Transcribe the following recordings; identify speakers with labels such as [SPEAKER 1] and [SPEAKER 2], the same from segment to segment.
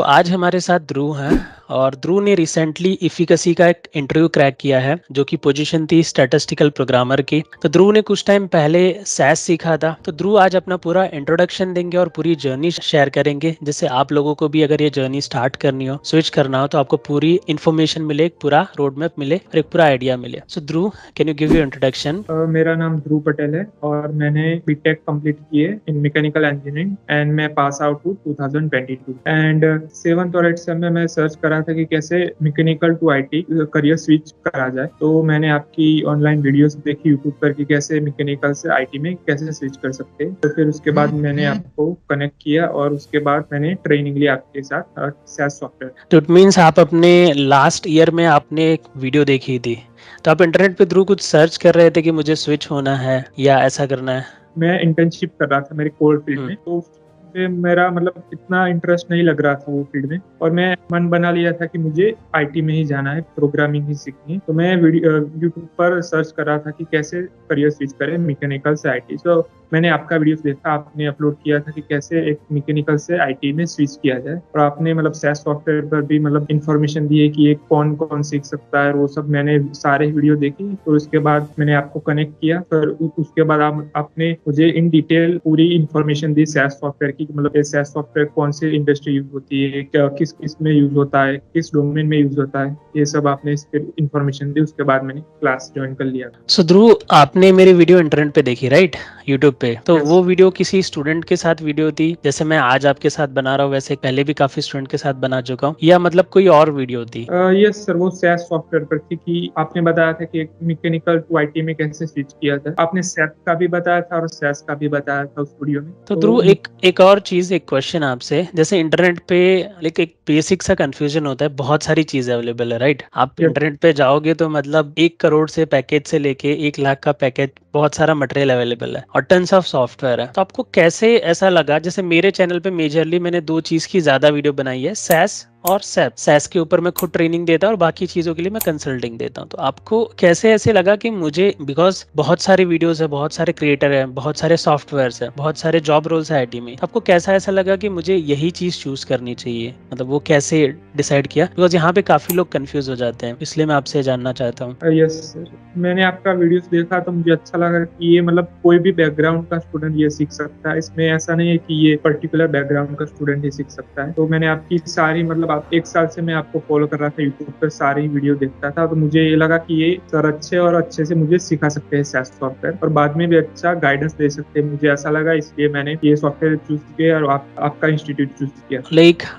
[SPEAKER 1] आज हमारे साथ ध्रुव हैं और ध्रुव ने रिसेंटली इफिकेसी का एक इंटरव्यू क्रैक किया है जो कि पोजीशन थी स्टैटिस्टिकल प्रोग्रामर की। तो ध्रुव ने कुछ टाइम पहले सैस सीखा था। तो ध्रुव आज अपना पूरा इंट्रोडक्शन देंगे और पूरी जर्नी शेयर करेंगे, जिससे आप लोगों को भी अगर ये जर्नी स्टार्ट करनी हो, स्विच करना हो, तो आपको पूरी इन्फॉर्मेशन मिले, एक पूरा रोड मैप मिले और एक पूरा आइडिया मिले। So Dhruv, can you give your introduction?
[SPEAKER 2] मेरा नाम ध्रुव पटेल है और मैंने बीटेक कंप्लीट की है इन मैकेनिकल इंजीनियरिंग एंड मैं पास आउट हूँ 2022 एंड 7th और 8th सेम में मैं सर्च कर रहा था कि कैसे mechanical to IT career switch करा जाए। तो मैंने आपकी ऑनलाइन वीडियोस देखी यूट्यूब पर कि कैसे मैकेनिकल से आईटी में कैसे स्विच कर सकते हैं। तो फिर उसके बाद मैंने आपको कनेक्ट किया और उसके बाद मैंने ट्रेनिंग ली आपके साथ सैस सॉफ्टवेयर।
[SPEAKER 1] तो इट मीन्स आप अपने लास्ट ईयर में आपने एक वीडियो देखी थी, तो आप इंटरनेट पे थ्रू कुछ सर्च कर रहे थे कि मुझे स्विच होना है या ऐसा करना है?
[SPEAKER 2] मैं इंटर्नशिप कर रहा था मेरी कोर फील्ड में, तो पे मेरा मतलब इतना इंटरेस्ट नहीं लग रहा था वो फील्ड में और मैं मन बना लिया था कि मुझे आईटी में ही जाना है, प्रोग्रामिंग ही सीखनी है। तो मैं यूट्यूब पर सर्च कर रहा था कि कैसे करियर स्विच करें मैकेनिकल से आईटी। तो मैंने आपका वीडियो देखा, आपने अपलोड किया था कि कैसे एक मैकेनिकल से आईटी में स्विच किया जाए और आपने मतलब सैस सॉफ्टवेयर पर भी मतलब इन्फॉर्मेशन दी है कि ये कौन कौन सीख सकता है, वो सब मैंने सारे वीडियो देखी। तो उसके बाद मैंने आपको कनेक्ट किया, फिर उसके बाद आपने मुझे इन डिटेल पूरी इन्फॉर्मेशन दी सैस सॉफ्टवेयर की, मतलब ये सैस सॉफ्टवेयर कौन से इंडस्ट्री यूज होती है, किस किस में यूज होता है, किस डोमेन में यूज होता है, ये सब आपने इस पर इन्फॉर्मेशन दी। उसके बाद मैंने क्लास ज्वाइन कर लिया।
[SPEAKER 1] सो ध्रुव, आपने मेरी वीडियो इंटरनेट पे देखी, राइट, यूट्यूब पे? तो वो वीडियो किसी स्टूडेंट के साथ वीडियो थी, जैसे मैं आज आपके साथ बना रहा हूँ वैसे पहले भी काफी स्टूडेंट के साथ बना चुका हूँ, या मतलब कोई और वीडियो थी?
[SPEAKER 2] यस सर, वो सैस सॉफ्टवेयर पर थी कि आपने बताया था कि मैकेनिकल टू आईटी में कैसे स्विच किया था। आपने सैस का भी बताया था और सैस का भी बताया था उस वीडियो में।
[SPEAKER 1] तो ध्रुव, एक और चीज, एक क्वेश्चन आपसे, जैसे इंटरनेट पे एक बेसिक सा कंफ्यूजन होता है, बहुत सारी चीजें अवेलेबल है, राइट? आप इंटरनेट पे जाओगे तो मतलब 1 करोड़ से पैकेज से लेके 1 लाख का पैकेज, बहुत सारा मटेरियल अवेलेबल है और टन्स ऑफ सॉफ्टवेयर है। तो आपको कैसे ऐसा लगा? जैसे मेरे चैनल पे मेजरली मैंने 2 चीज की ज्यादा वीडियो बनाई है, सैस और सैप। सैस के ऊपर मैं खुद ट्रेनिंग देता हूँ और बाकी चीजों के लिए मैं कंसल्टिंग देता हूँ। तो आपको कैसे ऐसे लगा कि मुझे, बिकॉज बहुत सारे वीडियोस है, बहुत सारे क्रिएटर है, बहुत सारे सॉफ्टवेयर्स है, बहुत सारे जॉब रोल्स है आईटी में, आपको कैसा ऐसा लगा कि मुझे यही चीज चूज करनी चाहिए? मतलब वो कैसे डिसाइड किया? बिकॉज यहाँ पे काफी लोग कंफ्यूज हो जाते हैं, इसलिए मैं आपसे जानना चाहता हूँ।
[SPEAKER 2] यस सर, मैंने आपका वीडियोस देखा तो मुझे अच्छा लगा कि ये मतलब कोई भी बैकग्राउंड का स्टूडेंट ये सीख सकता है। इसमें ऐसा नहीं है कि ये पर्टिकुलर बैकग्राउंड का स्टूडेंट ही सीख सकता है। तो मैंने आपकी सारी, मतलब आप 1 साल से मैं आपको फॉलो कर रहा था यूट्यूब पर, सारी वीडियो देखता था। तो मुझे ये लगा कि ये सर अच्छे से मुझे सिखा सकते हैं सैस सॉफ्टवेयर और बाद में भी अच्छा गाइडेंस दे सकते हैं, मुझे ऐसा लगा। इसलिए मैंने ये सॉफ्टवेयर चूज किया और आपका इंस्टीट्यूट चूज किया।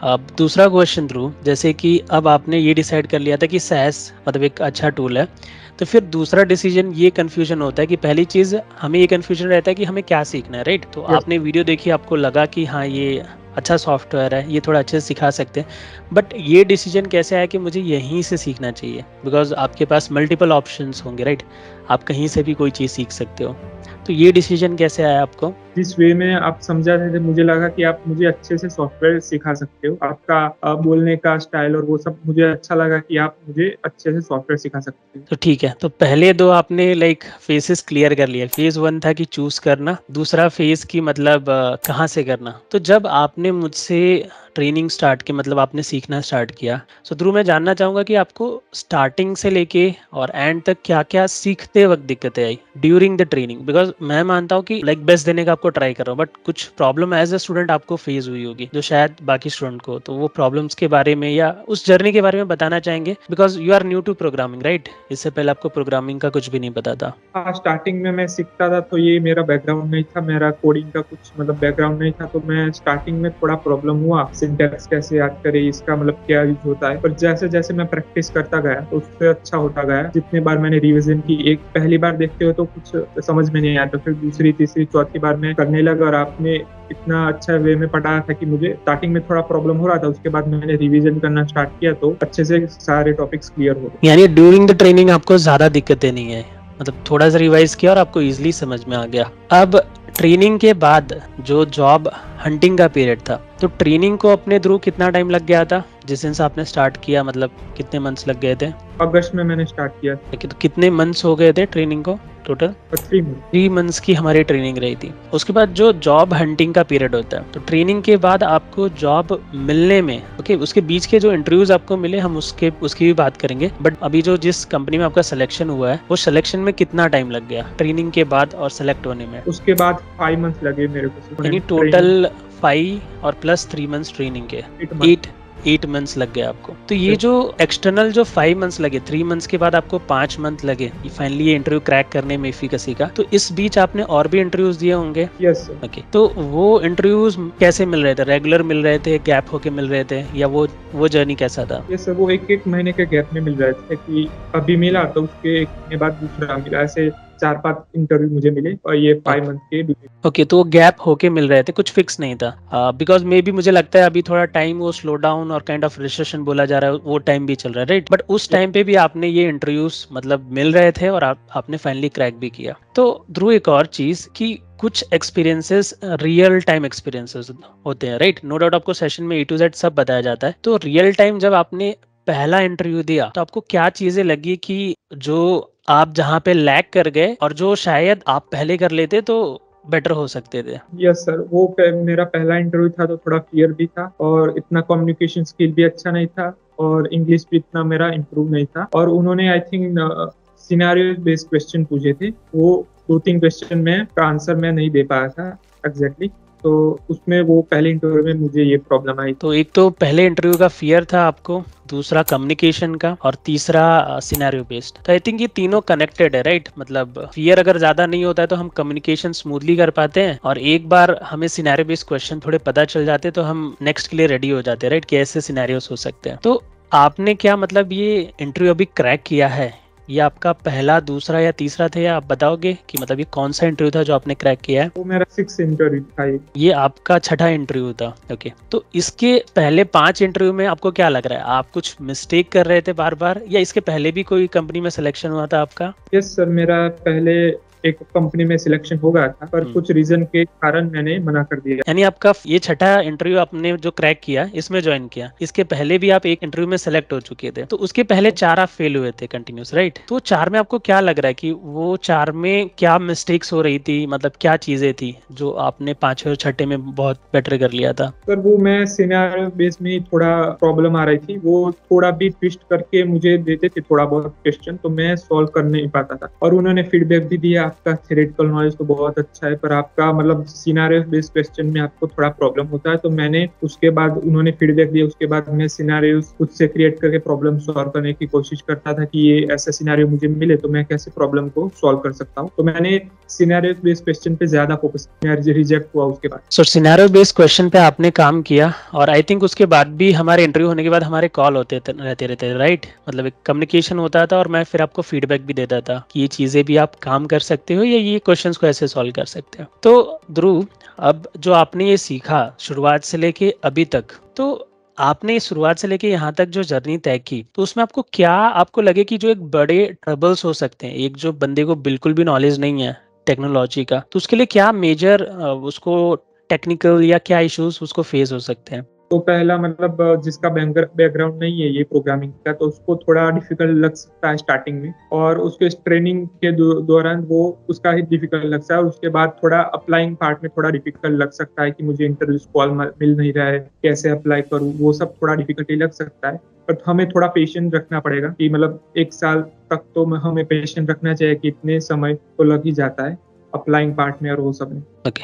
[SPEAKER 1] अब दूसरा क्वेश्चन ध्रुव, जैसे कि अब आपने ये डिसाइड कर लिया था कि सैस मतलब एक अच्छा टूल है, तो फिर दूसरा डिसीजन ये कंफ्यूजन होता है कि पहली चीज हमें ये कंफ्यूजन रहता है कि हमें क्या सीखना है, राइट? तो आपने वीडियो देखी, आपको लगा कि हाँ ये अच्छा सॉफ्टवेयर है, ये थोड़ा अच्छे से सिखा सकते हैं, बट ये डिसीजन कैसे आया कि मुझे यहीं से सीखना चाहिए? बिकॉज आपके पास मल्टीपल ऑप्शंस होंगे, राइट? आप कहीं से भी कोई चीज़ सीख सकते हो। तो ये डिसीजन कैसे आया आपको?
[SPEAKER 2] जिस वे में आप समझा थे, मुझे लगा कि आप मुझे अच्छे से सॉफ्टवेयर सिखा सकते हो। आपका बोलने का स्टाइल और वो सब मुझे अच्छा लगा कि आप मुझे अच्छे से सॉफ्टवेयर सिखा सकते हो।
[SPEAKER 1] तो ठीक है, तो पहले 2 आपने फेसेस क्लियर कर लिए। फेज 1 था कि चूज करना, दूसरा फेज की मतलब कहाँ से करना। तो जब आपने मुझसे ट्रेनिंग स्टार्ट की, मतलब आपने सीखना स्टार्ट किया, सो ध्रुव मैं जानना चाहूंगा कि आपको स्टार्टिंग से लेके और एंड तक क्या क्या सीखते वक्त दिक्कतें आई ड्यूरिंग द ट्रेनिंग? बिकॉज मैं मानता हूँ कि बेस्ट देने का आपको ट्राई कर रहा हूँ, बट कुछ प्रॉब्लम एज अ स्टूडेंट आपको फेस हुई होगी जो शायद बाकी स्टूडेंट को, तो वो प्रॉब्लम्स के बारे में या उस जर्नी के बारे में बताना चाहेंगे? Because you are new to programming, right? इससे पहले आपको प्रोग्रामिंग का कुछ भी नहीं पता था।
[SPEAKER 2] हाँ, स्टार्टिंग में मैं सीखता था तो ये मेरा बैकग्राउंड नहीं था, मेरा कोडिंग का कुछ मतलब बैकग्राउंड नहीं था। तो मैं स्टार्टिंग में थोड़ा प्रॉब्लम हुआ, सिंटैक्स कैसे याद करे, इसका मतलब क्या यूज होता है। पर जैसे जैसे मैं प्रैक्टिस करता गया तो उससे अच्छा होता गया। जितने बार मैंने रिवीजन की, एक पहली बार देखते हो तो कुछ समझ में नहीं आता, फिर दूसरी तीसरी चौथी बार में करने लगा और आपने इतना अच्छा वे में पढ़ाया था कि मुझे स्टार्टिंग में थोड़ा प्रॉब्लम हो रहा था। उसके बाद मैंने रिवीजन करना स्टार्ट किया तो अच्छे से सारे टॉपिक्स क्लियर हो गए।
[SPEAKER 1] यानी ड्यूरिंग द ट्रेनिंग आपको ज्यादा दिक्कतें नहीं है, मतलब थोड़ा सा रिवाइज किया और आपको इजीली समझ में आ गया। अब ट्रेनिंग के बाद जो जॉब हंटिंग का पीरियड था, तो ट्रेनिंग को अपने थ्रू कितना टाइम लग गया था जिस दिन से आपने स्टार्ट किया? मतलब कितने मंथ्स लग गए थे?
[SPEAKER 2] अगस्त में मैंने स्टार्ट किया।
[SPEAKER 1] तो कितने मंथ्स हो गए थे ट्रेनिंग को? टोटल?
[SPEAKER 2] 3 मंथ।
[SPEAKER 1] 3 मंथ्स की हमारी ट्रेनिंग रही थी। उसके बाद जो जॉब हंटिंग का पीरियड होता है, तो ट्रेनिंग के बाद आपको जॉब मिलने में, ओके, उसके बीच के जो इंटरव्यूज आपको मिले, हम उसकी भी बात करेंगे। बट अभी जो जिस कंपनी में आपका सिलेक्शन हुआ है, वो सिलेक्शन में कितना टाइम लग गया ट्रेनिंग के बाद और सेलेक्ट होने में?
[SPEAKER 2] उसके बाद 5 मंथ लगे मेरे को,
[SPEAKER 1] यानी टोटल 5 और प्लस 3 मंथ्स ट्रेनिंग के 8 मंथ्स लग गए आपको। तो ये जो एक्सटर्नल जो 5 मंथ्स लगे, 3 मंथ्स के बाद आपको 5 मंथ लगे फाइनली ये इंटरव्यू क्रैक करने में एफिकेसी का, तो इस बीच आपने और भी इंटरव्यूज दिए होंगे?
[SPEAKER 2] Yes sir.
[SPEAKER 1] ओके, तो वो इंटरव्यूज कैसे मिल रहे थे? रेगुलर मिल रहे थे, गैप होके मिल रहे थे, या वो जर्नी कैसा था?
[SPEAKER 2] यस सर, वो एक महीने के गैप में मिल रहे थे कि अभी मिला तो उसके 1 महीने बाद दूसरा मिला, ऐसे 4-5 इंटरव्यू मुझे मिले और ये 5 मंथ के भी।
[SPEAKER 1] ओके, तो वो गैप होके मिल रहे थे, कुछ फिक्स नहीं था? बिकॉज मे बी मुझे लगता है अभी थोड़ा टाइम वो स्लो डाउन और काइंड ऑफ रिसेशन बोला जा रहा है, वो टाइम भी चल रहा है, राइट? बट उस टाइम पे भी आपने ये इंटरव्यूज मतलब मिल रहे थे और आपने फाइनली क्रैक भी किया। तो ध्रुव, एक और चीज कि कुछ एक्सपीरियंसेस रियल टाइम एक्सपीरियंसेस होते हैं, राइट? नो डाउट आपको सेशन में A to Z सब बताया जाता है। तो रियल टाइम जब आपने पहला इंटरव्यू दिया, तो आपको क्या चीजें लगी कि जो आप जहाँ पे लैग कर गए और जो शायद आप पहले कर लेते तो बेटर हो सकते थे?
[SPEAKER 2] यस सर, वो मेरा पहला इंटरव्यू था तो थोड़ा फियर भी था और इतना कम्युनिकेशन स्किल भी अच्छा नहीं था और इंग्लिश भी इतना मेरा इम्प्रूव नहीं था। और उन्होंने I think scenario based question पूछे थे, वो 2-3 क्वेश्चन में का आंसर मैं नहीं दे पाया था एग्जैक्टली। तो उसमें वो पहले इंटरव्यू में मुझे ये प्रॉब्लम आई।
[SPEAKER 1] तो एक तो पहले इंटरव्यू का फियर था आपको, दूसरा कम्युनिकेशन का, और तीसरा सिनेरियो बेस्ड। तो आई थिंक ये तीनों कनेक्टेड है, राइट? मतलब फियर अगर ज्यादा नहीं होता है तो हम कम्युनिकेशन स्मूथली कर पाते हैं, और एक बार हमें सिनेरियो बेस्ड क्वेश्चन थोड़े पता चल जाते हैं तो हम नेक्स्ट के लिए रेडी हो जाते हैं, राइट? कि ऐसे सिनेरियोस हो सकते हैं। तो आपने क्या मतलब ये इंटरव्यू अभी क्रैक किया है, ये आपका पहला, दूसरा या तीसरा था, या आप बताओगे कि मतलब ये कौन सा इंटरव्यू था जो आपने क्रैक किया है?
[SPEAKER 2] वो मेरा 6 इंटरव्यू था
[SPEAKER 1] ये आपका छठा इंटरव्यू था, ओके। तो इसके पहले 5 इंटरव्यू में आपको क्या लग रहा है, आप कुछ मिस्टेक कर रहे थे बार बार, या इसके पहले भी कोई कंपनी में सिलेक्शन हुआ था आपका?
[SPEAKER 2] यस सर, मेरा पहले एक कंपनी में सिलेक्शन हो गया था पर कुछ रीजन के कारण मैंने मना कर दिया।
[SPEAKER 1] यानी आपका ये छठा इंटरव्यू आपने जो क्रैक किया, इसमें ज्वाइन किया, इसके पहले भी आप एक इंटरव्यू में सेलेक्ट हो चुके थे, तो उसके पहले 4 आप फेल हुए थे कंटिन्यूस, राइट? तो 4 में आपको क्या लग रहा है कि वो 4 में क्या मिस्टेक्स हो रही थी, मतलब क्या चीजें थी जो आपने 5वें और छठे में बहुत बेटर कर लिया था?
[SPEAKER 2] सर वो मैं सिनेरियो बेस में थोड़ा प्रॉब्लम आ रही थी, वो थोड़ा भी ट्विस्ट करके मुझे देते थे थोड़ा बहुत क्वेश्चन, तो मैं सॉल्व कर नहीं पाता था। और उन्होंने फीडबैक भी दिया, आपका थ्योरेटिकल नॉलेज तो बहुत अच्छा है पर आपका मतलब सिनेरियो बेस्ड क्वेश्चन में आपको थोड़ा प्रॉब्लम होता है। तो मैंने उसके बाद उन्होंने फीडबैक दिया, उसके बाद मैं सिनेरियो खुद से क्रिएट करके प्रॉब्लम सॉल्व करने की कोशिश करता था कि ये ऐसा सिनेरियो मुझे मिले तो मैं कैसे प्रॉब्लम को सॉल्व कर सकता हूँ। तो मैंने सिनेरियो बेस्ड क्वेश्चन पे ज्यादा फोकस किया, रिजेक्ट हुआ उसके बाद।
[SPEAKER 1] सो सिनेरियो बेस्ड क्वेश्चन पे आपने काम किया, और आई थिंक उसके बाद भी हमारे इंटरव्यू होने के बाद हमारे कॉल रहते राइट? मतलब एक कम्युनिकेशन होता था और मैं फिर आपको फीडबैक भी देता था कि ये चीजें भी आप काम कर सकते हो या ये क्वेश्चंस को ऐसे सॉल्व कर सकते हो। तो ध्रुव, अब जो आपने ये सीखा शुरुआत से लेके अभी तक, तो आपने शुरुआत से लेके यहाँ तक जो जर्नी तय की, तो उसमें आपको लगे कि जो एक बड़े ट्रबल्स हो सकते हैं, एक जो बंदे को बिल्कुल भी नॉलेज नहीं है टेक्नोलॉजी का, तो उसके लिए क्या मेजर उसको टेक्निकल या क्या इश्यूज उसको फेस हो सकते हैं?
[SPEAKER 2] तो पहला मतलब जिसका बैकग्राउंड नहीं है ये प्रोग्रामिंग का, तो उसको थोड़ा डिफिकल्ट लग सकता है स्टार्टिंग में, और उसके ट्रेनिंग के दौरान वो उसका ही डिफिकल्ट लगता है। और उसके बाद थोड़ा अप्लाइंग पार्ट में थोड़ा डिफिकल्ट लग सकता है कि मुझे इंटरव्यू कॉल मिल नहीं रहा है, कैसे अप्लाई करूँ, वो सब थोड़ा डिफिकल्टी लग सकता है। बट हमें थोड़ा पेशेंस रखना पड़ेगा कि मतलब 1 साल तक तो हमें पेशेंस रखना चाहिए कि इतने समय तो लग ही जाता है अप्लाइंग पार्ट में और वो सब में।
[SPEAKER 1] ओके,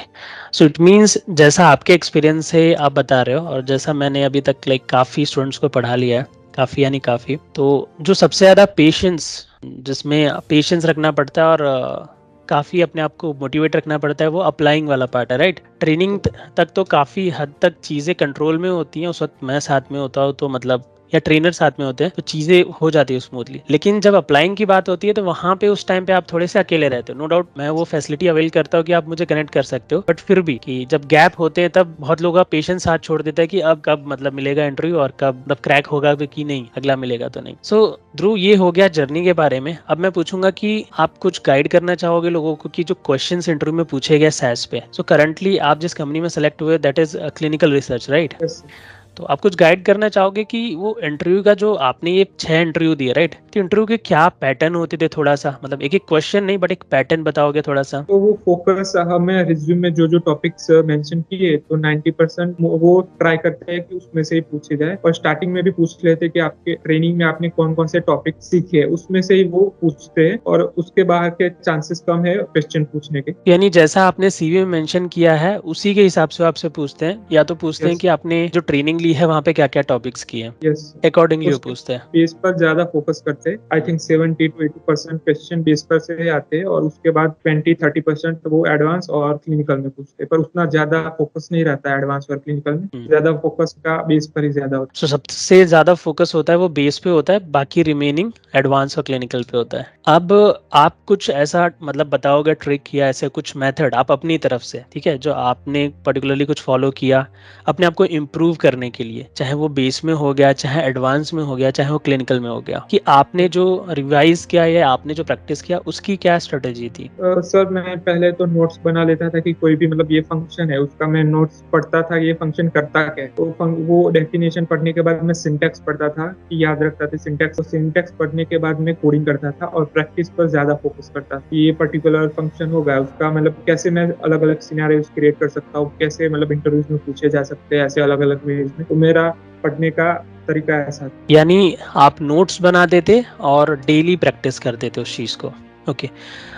[SPEAKER 1] सो इट मीन्स जैसा आपके एक्सपीरियंस से आप बता रहे हो और जैसा मैंने अभी तक लाइक काफ़ी स्टूडेंट्स को पढ़ा लिया है, काफ़ी यानी काफ़ी, तो जो सबसे ज़्यादा पेशेंस, जिसमें पेशेंस रखना पड़ता है और काफ़ी अपने आप को मोटिवेट रखना पड़ता है, वो अप्लाइंग वाला पार्ट है, राइट? ट्रेनिंग तक तो काफ़ी हद तक चीज़ें कंट्रोल में होती हैं, उस वक्त मैं साथ में होता हूँ तो मतलब, या ट्रेनर साथ में होते हैं तो चीज़ें हो जाती है स्मूथली। लेकिन जब अप्लाइंग की बात होती है तो वहाँ पे उस टाइम पे आप थोड़े से अकेले रहते हो। नो डाउट मैं वो फैसिलिटी अवेल करता हूँ कि आप मुझे कनेक्ट कर सकते हो, बट फिर भी कि जब गैप होते हैं तब बहुत लोगों का पेशेंस साथ छोड़ देता है कि अब कब मतलब मिलेगा इंटरव्यू और कब मतलब क्रैक होगा कि नहीं, अगला मिलेगा तो नहीं। सो ध्रुव, ये हो गया जर्नी के बारे में। अब मैं पूछूंगा कि आप कुछ गाइड करना चाहोगे लोगों को कि जो क्वेश्चंस इंटरव्यू में पूछे गए सैस पे। सो करंटली आप जिस कंपनी में सेलेक्ट हुए that is clinical research, right? तो आप कुछ गाइड करना चाहोगे कि वो इंटरव्यू का जो आपने ये 6 इंटरव्यू दिए, राइट? तो इंटरव्यू के क्या पैटर्न होते थे, थोड़ा सा मतलब एक एक क्वेश्चन नहीं बट एक पैटर्न बताओगे थोड़ा सा?
[SPEAKER 2] तो वो फोकस हमें रिज्यूम में जो जो टॉपिक्स मेंशन किए तो 90% वो ट्राई करते हैं कि उसमें से ही पूछे जाए, और स्टार्टिंग में भी पूछ लेते हैं कि आपके ट्रेनिंग में आपने कौन कौन से टॉपिक सीखे, उसमें से ही वो पूछते हैं, और उसके बाहर के चांसेस कम है क्वेश्चन पूछने के।
[SPEAKER 1] यानी जैसा आपने सीवी में मेंशन किया है उसी के हिसाब से आपसे पूछते हैं, या तो पूछते हैं
[SPEAKER 2] यस।
[SPEAKER 1] कि आपने जो ट्रेनिंग ली है वहाँ पे क्या क्या टॉपिक्स किए हैं,
[SPEAKER 2] यस।
[SPEAKER 1] अकॉर्डिंगली वो
[SPEAKER 2] उसके
[SPEAKER 1] पूछते हैं।
[SPEAKER 2] बेस पर ज्यादा फोकस करते हैं। I think 70 to 80% question base पर से आते हैं, और उसके बाद 20-30% वो एडवांस और क्लिनिकल में पूछते हैं, पर उतना ज्यादा फोकस नहीं रहता है एडवांस और क्लिनिकल में, ज्यादा फोकस का बेस पर ही ज्यादा होता
[SPEAKER 1] तो सबसे ज्यादा फोकस होता है वो बेस पे होता है, बाकी रिमेनिंग एडवांस और क्लिनिकल पे होता है। अब आप कुछ ऐसा मतलब बताओगे ट्रिक या ऐसे कुछ मेथड आप अपनी तरफ से, ठीक है, जो आपने पर्टिकुलरली कुछ फॉलो किया अपने आप को इम्प्रूव करने के लिए, चाहे वो बेस में हो गया, चाहे एडवांस में हो गया, चाहे वो क्लिनिकल में हो गया, कि आपने जो रिवाइज किया या आपने जो प्रैक्टिस किया उसकी क्या स्ट्रेटेजी थी?
[SPEAKER 2] है। सर मैं पहले तो नोट्स बना लेता था कि कोई भी मतलब ये फंक्शन है उसका मैं नोट्स पढ़ता था, ये फंक्शन करता क्या है, तो वो डेफिनेशन पढ़ने के बाद मैं सिंटेक्स पढ़ता था कि याद रखता था सिंटेक्स, तो सिंटेक्स पढ़ने के बाद मैं कोडिंग करता था और प्रैक्टिस पर ज्यादा फोकस करता था कि ये पर्टिकुलर फंक्शन होगा उसका मतलब कैसे मैं अलग अलग सिनेरियोस क्रिएट कर सकता हूँ, कैसे मतलब इंटरव्यूज में पूछे जा सकते हैं ऐसे अलग अलग वेज में। तो मेरा पढ़ने का तरीका ऐसा था।
[SPEAKER 1] यानी आप नोट्स बनाते थे और डेली प्रैक्टिस करते थे उस चीज़ को। ओके।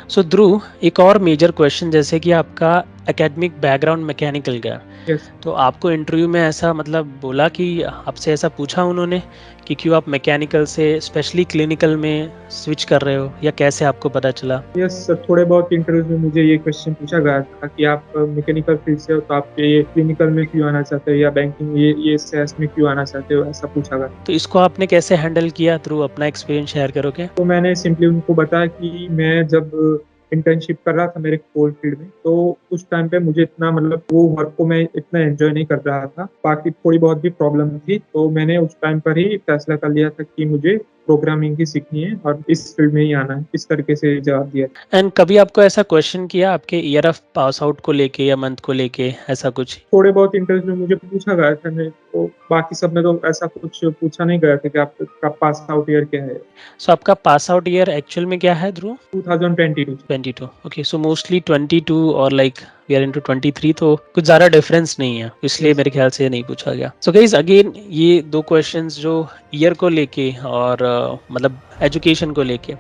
[SPEAKER 1] सो ध्रुव, एक और मेजर क्वेश्चन, जैसे कि आपका एकेडमिक बैकग्राउंड मैकेनिकल का,
[SPEAKER 2] यस।
[SPEAKER 1] तो आपको इंटरव्यू में ऐसा मतलब बोला कि आपसे ऐसा पूछा उन्होंने कि क्यों आप मैकेनिकल से स्पेशली क्लिनिकल में स्विच कर रहे हो, या कैसे आपको पता चला?
[SPEAKER 2] यस सर, थोड़े बहुत इंटरव्यूज में मुझे ये क्वेश्चन पूछा गया था कि आप मैकेनिकल फील्ड से हो तो आप ये क्लिनिकल में क्यों आना चाहते हो, या बैंकिंग ये सेल्स में क्यों आना चाहते हो, ऐसा पूछा गया।
[SPEAKER 1] तो इसको आपने कैसे हैंडल किया? ध्रुव, अपना एक्सपीरियंस शेयर करोगे?
[SPEAKER 2] तो मैंने सिंपली उनको बताया कि मैं जब इंटर्नशिप कर रहा था मेरे कोल फील्ड में, तो उस टाइम पे मुझे इतना मतलब वो वर्क को मैं इतना एंजॉय नहीं कर रहा था, बाकी थोड़ी बहुत भी प्रॉब्लम थी, तो मैंने उस टाइम पर ही फैसला कर लिया था कि मुझे प्रोग्रामिंग ही सीखनी है और इस फील्ड में ही आना है, इस तरीके से जवाब दिया।
[SPEAKER 1] एंड कभी आपको ऐसा क्वेश्चन किया आपके ईयर ऑफ पास आउट को लेके या मंथ को लेके, ऐसा कुछ?
[SPEAKER 2] थोड़े बहुत इंटरव्यू में मुझे पूछा गया था, मैं तो बाकी सब में तो ऐसा कुछ पूछा नहीं गया था कि आपका पास आउट ईयर क्या है।
[SPEAKER 1] सो आपका पास आउट ईयर एक्चुअल में क्या है ध्रुव?
[SPEAKER 2] 2022।
[SPEAKER 1] 22। ओके, सो मोस्टली 22 और लाइक वी आर इनटू 23, तो कुछ ज़्यादा डिफरेंस नहीं है, इसलिए
[SPEAKER 2] यस।
[SPEAKER 1] मेरे ख्याल से नहीं पूछा गया। सो गाइस, अगेन ये दो क्वेश्चंस जो ईयर को लेके और मतलब एजुकेशन को लेके,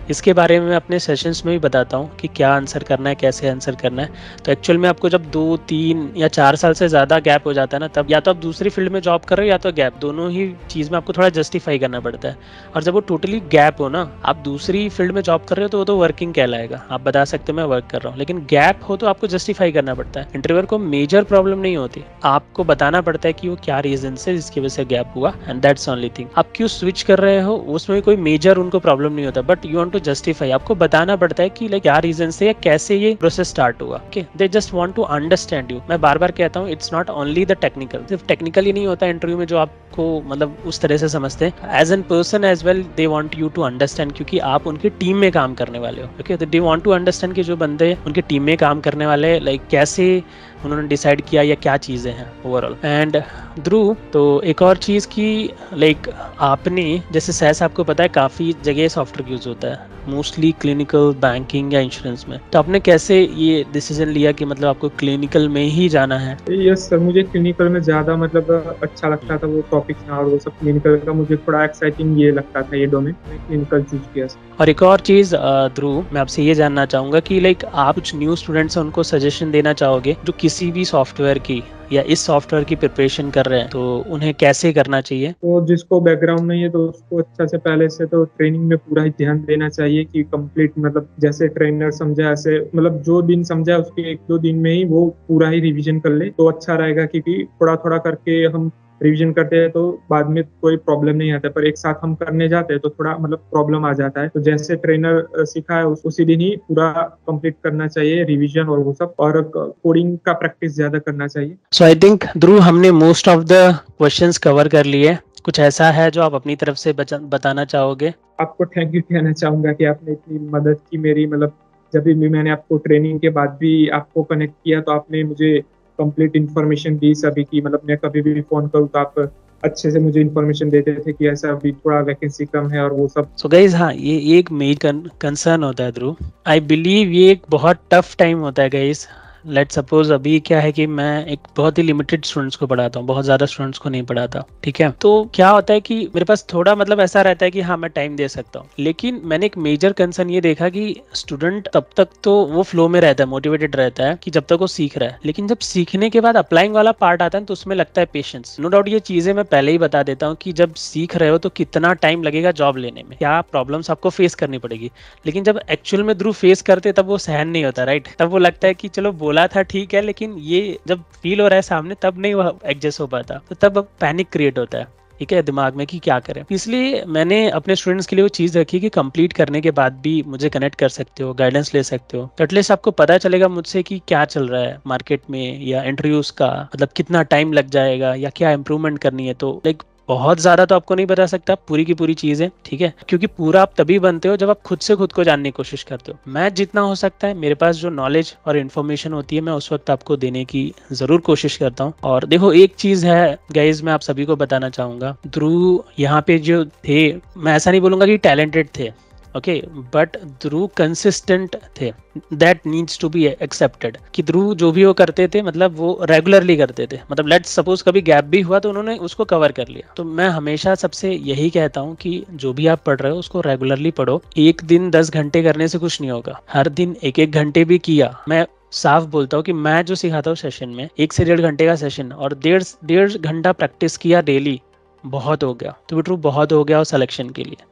[SPEAKER 1] इसके बारे में मैं अपने सेशंस में भी बताता हूँ कि क्या आंसर करना है, कैसे आंसर करना है। तो एक्चुअल में आपको जब 2 3 या 4 साल से ज़्यादा गैप हो जाता है ना, तब या तो आप दूसरी फील्ड में जॉब कर रहे हो या तो गैप, दोनों ही चीज़ में आपको थोड़ा जस्टिफाई करना पड़ता है। और जब वो टोटली गैप हो ना, आप दूसरी फील्ड में जॉब कर रहे हो तो वो तो वर्किंग कहलाएगा, आप बता सकते हो मैं वर्क कर रहा हूँ, लेकिन गैप हो तो आपको जस्टिफाई करना पड़ता है। इंटरव्यूअर को मेजर प्रॉब्लम नहीं होती, आपको बताना पड़ता है कि वो क्या रीजन से जिसकी वजह से गैप हुआ, एंड दैट्स ओनली थिंग। आप क्यों स्विच कर रहे हो उसमें कोई मेजर उनको प्रॉब्लम नहीं होता, but you want to justify, आपको बताना पड़ता है कि लाइक क्या रीजन से या कैसे ये प्रोसेस स्टार्ट हुआ। Okay, they just want to understand you. मैं बार बार कहता हूँ, it's not only the technical, सिर्फ टेक्निकल ही नहीं होता इंटरव्यू में जो आपको मतलब उस तरह से समझते हैं, as an person as well they want you to understand, क्योंकि आप उनकी टीम में काम करने वाले हो। Okay, they want to understand कि जो बंदे उनकी टीम में काम करने वाले लाइक कैसे उन्होंने डिसाइड किया या क्या चीज़ें हैं ओवरऑल। एंड ध्रुव, तो एक और चीज़ की लाइक आपने जैसे सहस आपको पता है काफ़ी जगह सॉफ्टवेयर यूज़ होता है, मोस्टली क्लिनिकल, बैंकिंग या इंश्योरेंस में, तो आपने कैसे ये डिसीजन लिया कि मतलब आपको क्लिनिकल में ही जाना है?
[SPEAKER 2] यस सर, मुझे क्लिनिकल में ज्यादा मतलब अच्छा लगता था वो टॉपिक्स और वो सब, क्लिनिकल का मुझे थोड़ा एक्साइटिंग ये लगता था ये डोमेन, मैं क्लिनिकल चूज किया सर।
[SPEAKER 1] और एक और चीज़ ध्रुव, मैं आपसे ये जानना चाहूँगा कि लाइक आप कुछ न्यू स्टूडेंट्स हैं उनको सजेशन देना चाहोगे जो किसी भी सॉफ्टवेयर की या इस सॉफ्टवेयर की प्रिपरेशन कर रहे हैं, तो उन्हें कैसे करना चाहिए?
[SPEAKER 2] तो जिसको बैकग्राउंड नहीं है तो उसको अच्छा से पहले से तो ट्रेनिंग में पूरा ही ध्यान देना चाहिए कि कंप्लीट मतलब जैसे ट्रेनर समझा ऐसे मतलब जो दिन समझा उसके 1-2 दिन में ही वो पूरा ही रिवीजन कर ले तो अच्छा रहेगा, क्योंकि थोड़ा थोड़ा करके हम रिवीजन करते हैं तो बाद में कोई प्रॉब्लम नहीं आता है, पर एक साथ हम करने जाते हैं तो थोड़ा मतलब प्रॉब्लम आ जाता है। तो जैसे ट्रेनर सिखाया उसी दिन ही पूरा कंप्लीट करना चाहिए रिवीजन और वो सब, और कोडिंग का प्रैक्टिस ज्यादा करना चाहिए।
[SPEAKER 1] सो आई थिंक ध्रुव हमने most of the questions cover कर लिए। कुछ ऐसा है जो आप अपनी तरफ से बताना चाहोगे?
[SPEAKER 2] आपको थैंक यू कहना चाहूंगा कि आपने इतनी मदद की मेरी, मतलब जब भी मैंने आपको ट्रेनिंग के बाद भी आपको कनेक्ट किया तो आपने मुझे कंप्लीट इन्फॉर्मेशन दी सभी की, मतलब मैं कभी भी फोन करूँ तो आप अच्छे से मुझे इन्फॉर्मेशन देते थे कि ऐसा अभी थोड़ा वैकेंसी कम है और वो सब।
[SPEAKER 1] सो गाइज, हाँ, ये एक मेजर कंसर्न होता है ध्रुव। आई बिलीव ये एक बहुत टफ टाइम होता है गाइज। लेट सपोज अभी क्या है कि मैं एक बहुत ही लिमिटेड स्टूडेंट्स को पढ़ाता हूँ, बहुत ज्यादा स्टूडेंट्स को नहीं पढ़ाता, ठीक है। तो क्या होता है कि मेरे पास थोड़ा मतलब ऐसा रहता है कि हाँ मैं टाइम दे सकता हूँ, लेकिन मैंने एक मेजर कंसर्न ये देखा कि स्टूडेंट तब तक तो वो फ्लो में रहता है, मोटिवेटेड रहता है कि जब तक वो सीख रहा है, लेकिन जब सीखने के बाद अप्लाइंग वाला पार्ट आता है तो उसमें लगता है पेशेंस। नो डाउट ये चीजें मैं पहले ही बता देता हूँ कि जब सीख रहे हो तो कितना टाइम लगेगा जॉब लेने में, क्या प्रॉब्लम्स आपको फेस करनी पड़ेगी, लेकिन जब एक्चुअल में ध्रुव फेस करते तब वो सहन नहीं होता, राइट। तब वो लगता है कि चलो बोला था ठीक है, लेकिन ये जब फील हो रहा है सामने तब नहीं वो एडजस्ट हो पाता, तो तब पैनिक क्रिएट होता है, ठीक है, दिमाग में कि क्या करें। इसलिए मैंने अपने स्टूडेंट्स के लिए वो चीज़ रखी कि कंप्लीट करने के बाद भी मुझे कनेक्ट कर सकते हो, गाइडेंस ले सकते हो, तो एटलीस्ट आपको पता चलेगा मुझसे कि क्या चल रहा है मार्केट में या इंटरव्यूज का, मतलब कितना टाइम लग जाएगा या क्या इंप्रूवमेंट करनी है। तो लाइक बहुत ज्यादा तो आपको नहीं बता सकता पूरी की पूरी चीजें, ठीक है, क्योंकि पूरा आप तभी बनते हो जब आप खुद से खुद को जानने की कोशिश करते हो। मैं जितना हो सकता है मेरे पास जो नॉलेज और इन्फॉर्मेशन होती है मैं उस वक्त आपको देने की जरूर कोशिश करता हूँ। और देखो एक चीज है गाइज, मैं आप सभी को बताना चाहूंगा, ध्रुव यहाँ पे जो थे, मैं ऐसा नहीं बोलूंगा कि टैलेंटेड थे, ओके, बट ध्रुव कंसिस्टेंट थे, that needs to be accepted. कि ध्रुव जो भी वो करते थे मतलब वो रेगुलरली करते थे, मतलब लेट्स सपोज कभी गैप भी हुआ तो उन्होंने उसको कवर कर लिया। तो मैं हमेशा सबसे यही कहता हूँ कि जो भी आप पढ़ रहे हो उसको रेगुलरली पढ़ो। एक दिन 10 घंटे करने से कुछ नहीं होगा, हर दिन एक एक घंटे भी किया, मैं साफ बोलता हूँ कि मैं जो सिखाता हूँ सेशन में 1 से 1.5 घंटे का सेशन और डेढ़ घंटा प्रैक्टिस किया डेली, बहुत हो गया। तो ट्रू बहुत हो गया और सिलेक्शन के लिए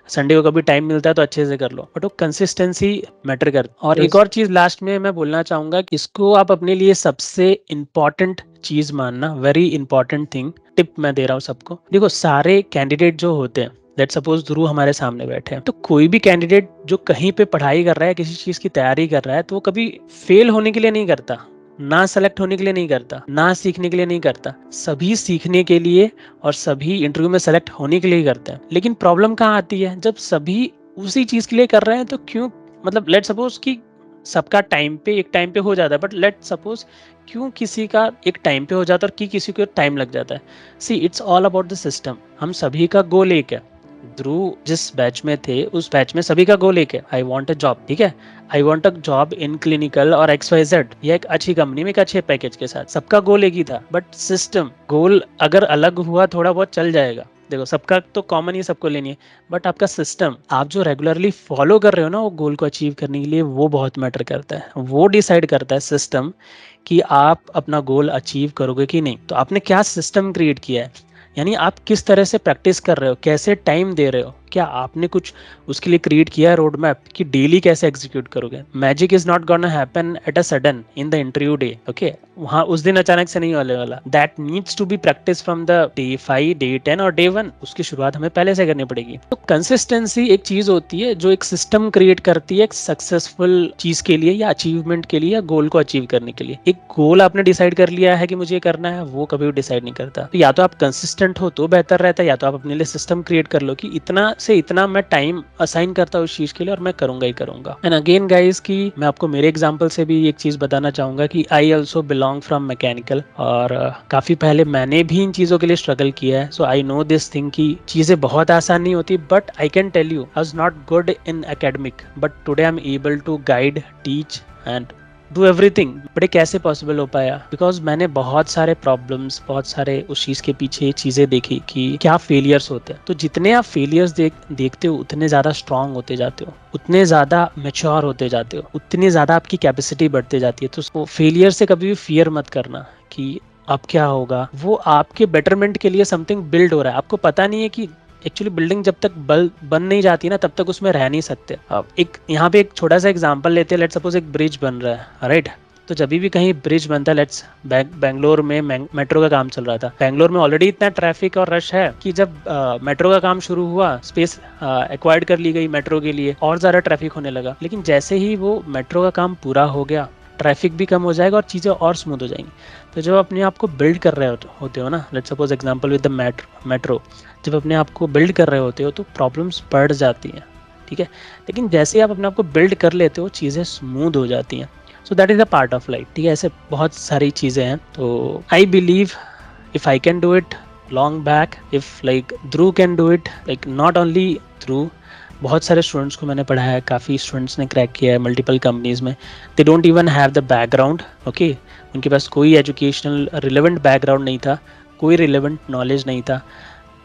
[SPEAKER 1] संडे को कभी टाइम मिलता है तो अच्छे से कर लो, बट वो कंसिस्टेंसी मैटर करती है। और एक और चीज लास्ट में मैं बोलना चाहूंगा कि इसको आप अपने लिए सबसे इंपॉर्टेंट चीज मानना, वेरी इंपॉर्टेंट थिंग, टिप मैं दे रहा हूँ सबको। देखो सारे कैंडिडेट जो होते हैं, लेट सपोज ध्रुव हमारे सामने बैठे हैं, तो कोई भी कैंडिडेट जो कहीं पे पढ़ाई कर रहा है, किसी चीज की तैयारी कर रहा है, तो वो कभी फेल होने के लिए नहीं करता, ना सेलेक्ट होने के लिए नहीं करता, ना सीखने के लिए नहीं करता, सभी सीखने के लिए और सभी इंटरव्यू में सेलेक्ट होने के लिए करते हैं। लेकिन प्रॉब्लम कहाँ आती है, जब सभी उसी चीज के लिए कर रहे हैं तो क्यों, मतलब लेट सपोज कि सबका टाइम पे एक टाइम पे हो जाता है, बट लेट सपोज क्यों किसी का एक टाइम पे हो जाता है और किसी को टाइम लग जाता है। See it's all about the system. हम सभी का गोल एक है। ध्रुव जिस बैच में थे उस बैच में सभी का गोल एक है, आई वॉन्ट अ जॉब, ठीक है, I want a job in clinical और XYZ, या एक अच्छी कंपनी में एक अच्छे पैकेज के साथ, सबका गोल एक ही था। बट सिस्टम गोल अगर अलग हुआ थोड़ा बहुत चल जाएगा, देखो सबका तो कॉमन ही सबको लेनी है, बट आपका सिस्टम आप जो रेगुलरली फॉलो कर रहे हो ना वो गोल को अचीव करने के लिए, वो बहुत मैटर करता है। वो डिसाइड करता है सिस्टम कि आप अपना गोल अचीव करोगे कि नहीं। तो आपने क्या सिस्टम क्रिएट किया है, यानी आप किस तरह से प्रैक्टिस कर रहे हो, कैसे टाइम दे रहे हो, क्या आपने कुछ उसके लिए क्रिएट किया है रोड मैप कि डेली कैसे एग्जीक्यूट करोगे। Magic is not gonna happen at a sudden in the interview day, okay, वहां उस दिन अचानक से नहीं होने वाला। That needs to be practice from the day 5, day 10 और डे 1। उसकी शुरुआत हमें पहले से करनी पड़ेगी। तो कंसिस्टेंसी एक चीज होती है जो एक सिस्टम क्रिएट करती है एक सक्सेसफुल चीज के लिए या अचीवमेंट के लिए या गोल को अचीव करने के लिए। एक गोल आपने डिसाइड कर लिया है कि मुझे ये करना है, वो कभी डिसाइड नहीं करता। तो या तो आप कंसिस्टेंट हो तो बेहतर रहता है, या तो आप अपने लिए सिस्टम क्रिएट कर लो कि इतना से इतना मैं टाइम असाइन करता हूँ उस चीज के लिए और मैं करूंगा ही करूंगा। एंड अगेन गाइस कि मैं आपको मेरे एग्जांपल से भी एक चीज बताना चाहूंगा कि I also belong from mechanical, और काफी पहले मैंने भी इन चीजों के लिए स्ट्रगल किया है। So I know this thing कि चीजें बहुत आसान नहीं होती, but I can tell you I was not good in academic, but today I am able to guide, teach and do everything. But ये कैसे पॉसिबल हो पाया, बिकॉज मैंने बहुत सारे प्रॉब्लम्स, बहुत सारे उस चीज के पीछे चीजें देखी कि क्या फेलियर्स होते हैं। तो जितने आप फेलियर्स देखते हो उतने ज्यादा स्ट्रांग होते जाते हो, उतने ज्यादा मेच्योर होते जाते हो, उतनी ज्यादा आपकी कैपेसिटी बढ़ते जाती है। तो फेलियर से कभी भी फियर मत करना कि अब क्या होगा, वो आपके बेटरमेंट के लिए समथिंग बिल्ड हो रहा है। आपको पता नहीं है कि एक्चुअली बिल्डिंग जब तक बन नहीं जाती ना तब तक उसमें रह नहीं सकते। अब एक यहाँ पे एक छोटा सा एग्जांपल लेते हैं, लेट्स सपोज एक ब्रिज बन रहा है, राइट। तो जब भी कहीं ब्रिज बनता है, लेट्स बेंगलोर में मेट्रो का काम चल रहा था। बेंगलोर में ऑलरेडी इतना ट्रैफिक और रश है कि जब मेट्रो का काम शुरू हुआ, स्पेस एक्वायर्ड कर ली गई मेट्रो के लिए, और ज्यादा ट्रैफिक होने लगा। लेकिन जैसे ही वो मेट्रो का काम पूरा हो गया, ट्रैफिक भी कम हो जाएगा और चीज़ें और स्मूथ हो जाएंगी। तो जब अपने आप को बिल्ड कर रहे होते हो ना, let's suppose example with the metro, जब अपने आप को बिल्ड कर रहे होते हो तो प्रॉब्लम्स बढ़ जाती हैं, ठीक है। लेकिन जैसे आप अपने आप को बिल्ड कर लेते हो चीज़ें स्मूथ हो जाती हैं। So that is a part of life, ठीक है। ऐसे बहुत सारी चीजें हैं, तो I believe if I can do it long back, if like Dhruv can do it, like not only Dhruv, बहुत सारे स्टूडेंट्स को मैंने पढ़ाया है, काफ़ी स्टूडेंट्स ने क्रैक किया है मल्टीपल कंपनीज में। They don't even have the background, okay, उनके पास कोई एजुकेशनल रिलेवेंट बैकग्राउंड नहीं था, कोई रिलेवेंट नॉलेज नहीं था।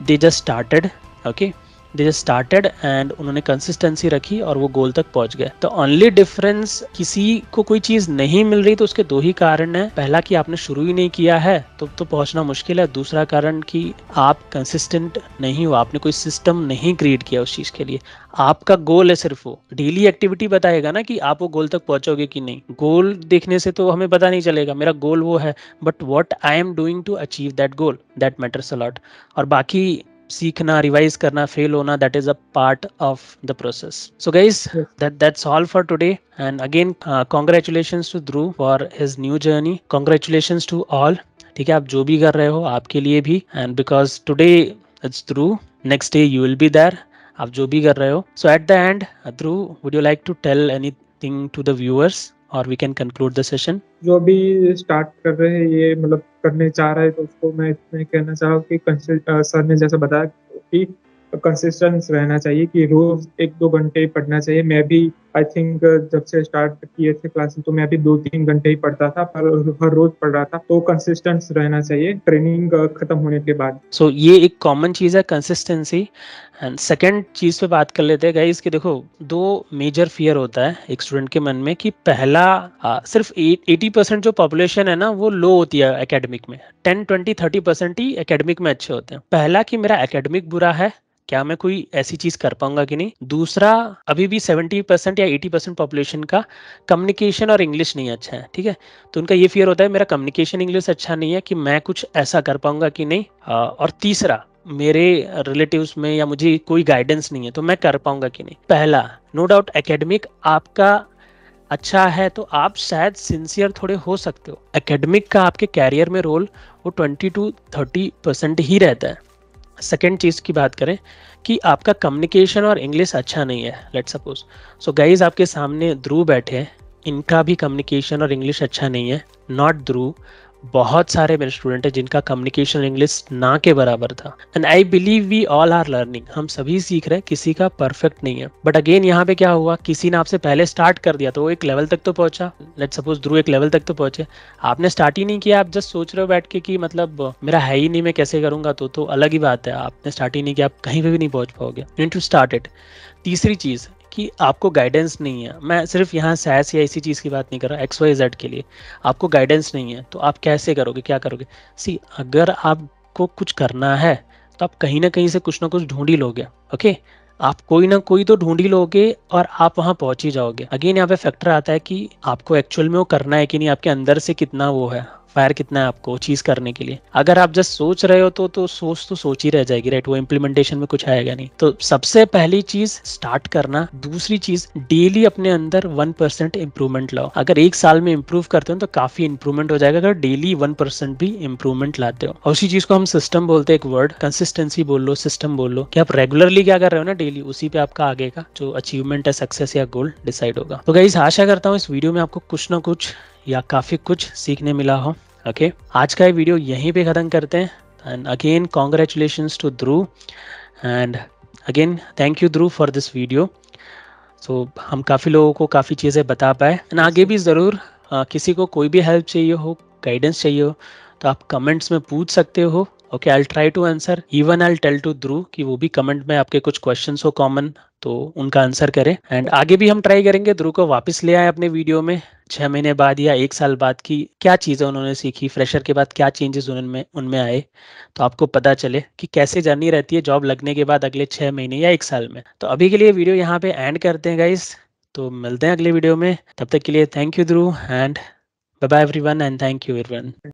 [SPEAKER 1] They just started, okay, they just started and उन्होंने कंसिस्टेंसी रखी और वो गोल तक पहुंच गए। तो ओनली डिफरेंस, किसी को कोई चीज़ नहीं मिल रही तो उसके दो ही कारण है। पहला कि आपने शुरू ही नहीं किया है तो पहुंचना मुश्किल है। दूसरा कारण कि आप कंसिस्टेंट नहीं हो, आपने कोई सिस्टम नहीं क्रिएट किया उस चीज़ के लिए। आपका गोल है सिर्फ वो, डेली एक्टिविटी बताएगा ना कि आप वो गोल तक पहुंचोगे कि नहीं। गोल देखने से तो हमें पता नहीं चलेगा मेरा गोल वो है, but what I am doing to achieve that goal, that matters a lot. और बाकी सीखना, रिवाइज करना, फेल होना, that is a part of the process. So guys,
[SPEAKER 2] Yes.
[SPEAKER 1] that's all for today, and again congratulations to Dhruv for his new journey. Congratulations to all, ठीक है। आप जो भी कर रहे हो आपके लिए भी, and because today it's Dhruv, next day you will be there, आप जो भी कर रहे हो। So at the end, Dhruv, would you like to tell anything to the viewers or we can conclude the session?
[SPEAKER 2] जो भी start कर रहे हैं, ये मतलब करने चाह रहे हैं, तो उसको मैं इतना ही कहना चाह रहा हूँ कि सर ने जैसा बताया कि कंसिस्टेंस रहना चाहिए, कि रोज 1-2 घंटे पढ़ना चाहिए। मैं भी आई थिंक जब से स्टार्ट किए थे क्लासेस तो मैं भी 2-3 घंटे ही पढ़ता था, पर हर रोज पढ़ रहा था। तो कंसिस्टेंस रहना चाहिए ट्रेनिंग खत्म होने के बाद।
[SPEAKER 1] सो ये एक कॉमन चीज़ है, कंसिस्टेंसी। एंड सेकंड चीज़ पे बात कर लेते हैं गाइस, कि देखो दो मेजर फियर होता है एक स्टूडेंट के मन में, कि पहला सिर्फ 80% जो पॉपुलेशन है ना वो लो होती है एकेडमिक में, 10, 20, 30% ही एकेडमिक में अच्छे होते हैं। पहला कि मेरा एकेडमिक बुरा है, क्या मैं कोई ऐसी चीज कर पाऊंगा कि नहीं। दूसरा, अभी भी 70% या 80% पॉपुलेशन का कम्युनिकेशन और इंग्लिश नहीं अच्छा है, ठीक है। तो उनका ये फियर होता है मेरा कम्युनिकेशन इंग्लिश अच्छा नहीं है, कि मैं कुछ ऐसा कर पाऊंगा कि नहीं। और तीसरा, मेरे रिलेटिव्स में या मुझे कोई गाइडेंस नहीं है तो मैं कर पाऊंगा कि नहीं। पहला, नो डाउट एकेडमिक आपका अच्छा है तो आप शायद सिंसियर थोड़े हो सकते हो। एकेडमिक का आपके कैरियर में रोल वो 20 to 30% ही रहता है। सेकेंड चीज़ की बात करें कि आपका कम्युनिकेशन और इंग्लिश अच्छा नहीं है, लेट्स सपोज। सो गाइज, आपके सामने ध्रुव बैठे हैं, इनका भी कम्युनिकेशन और इंग्लिश अच्छा नहीं है। नॉट ध्रुव, बहुत सारे मेरे स्टूडेंट हैं जिनका कम्युनिकेशन इंग्लिश ना के बराबर था। And I believe we all are learning, हम सभी सीख रहे हैं, किसी का परफेक्ट नहीं है। बट अगेन यहाँ पे क्या हुआ, किसी ने आपसे पहले स्टार्ट कर दिया तो वो एक लेवल तक तो पहुंचा। लेट्स सपोज ध्रुव एक लेवल तक तो पहुंचे, आपने स्टार्ट ही नहीं किया, आप जस्ट सोच रहे हो बैठ के कि मतलब मेरा है ही नहीं, मैं कैसे करूंगा। तो अलग ही बात है, आपने स्टार्ट ही नहीं किया, आप कहीं पे भी नहीं पहुंच पाओगे। You need to start it. तीसरी चीज़ कि आपको गाइडेंस नहीं है। मैं सिर्फ यहाँ सैस या इसी चीज़ की बात नहीं कर रहा, XYZ के लिए आपको गाइडेंस नहीं है तो आप कैसे करोगे, क्या करोगे। सी, अगर आपको कुछ करना है तो आप कहीं ना कहीं से कुछ ना कुछ ढूंढ ही लोगे, ओके। आप कोई ना कोई तो ढूंढ ही लोगे और आप वहां पहुंच ही जाओगे। अगेन यहाँ पे फैक्टर आता है कि आपको एक्चुअल में वो करना है कि नहीं, आपके अंदर से कितना वो है, फायर कितना है आपको चीज करने के लिए। अगर आप जस्ट सोच रहे हो तो सोच ही रह जाएगी, राइट। वो इम्प्लीमेंटेशन में कुछ आएगा नहीं। तो सबसे पहली चीज स्टार्ट करना। दूसरी चीज, डेली अपने अंदर 1% इंप्रूवमेंट लाओ। अगर एक साल में इंप्रूव करते हो तो काफी इंप्रूवमेंट हो जाएगा, अगर डेली 1% भी इंप्रूवमेंट लाते हो। और उसी चीज को हम सिस्टम बोलते हैं, एक वर्ड कंसिस्टेंसी बोल लो, सिस्टम बोल लो, कि आप रेगुलरली क्या कर रहे हो ना डेली, उसी पे आपका आगे का जो अचीवमेंट है, सक्सेस या गोल डिसाइड होगा। तो गाइस, आशा करता हूँ इस वीडियो में आपको कुछ ना कुछ या काफी कुछ सीखने मिला हो। ओके, आज का ये वीडियो यहीं पे ख़त्म करते हैं। And again congratulations to Dhruv, and again thank you Dhruv for this video. So हम काफ़ी लोगों को काफ़ी चीज़ें बता पाए, एंड आगे भी ज़रूर किसी को कोई भी हेल्प चाहिए हो, गाइडेंस चाहिए हो तो आप कमेंट्स में पूछ सकते हो। Okay, I will try to answer. Even I will tell to Dhruv कि वो भी कमेंट में आपके कुछ क्वेश्चंस हो कॉमन तो उनका आंसर करें। एंड आगे भी हम ट्राई करेंगे ध्रुव को वापस ले आए अपने वीडियो में 6 महीने बाद या 1 साल बाद, की क्या चीज़ें उन्होंने सीखी, फ्रेशर के बाद क्या चेंजेस उनमें आए, तो आपको पता चले कि कैसे जर्नी रहती है जॉब लगने के बाद अगले 6 महीने या 1 साल में। तो अभी के लिए वीडियो यहाँ पे एंड करते हैं गाइस, तो मिलते हैं अगले वीडियो में। तब तक के लिए thank you Dhruv, and bye bye everyone, and thank you everyone.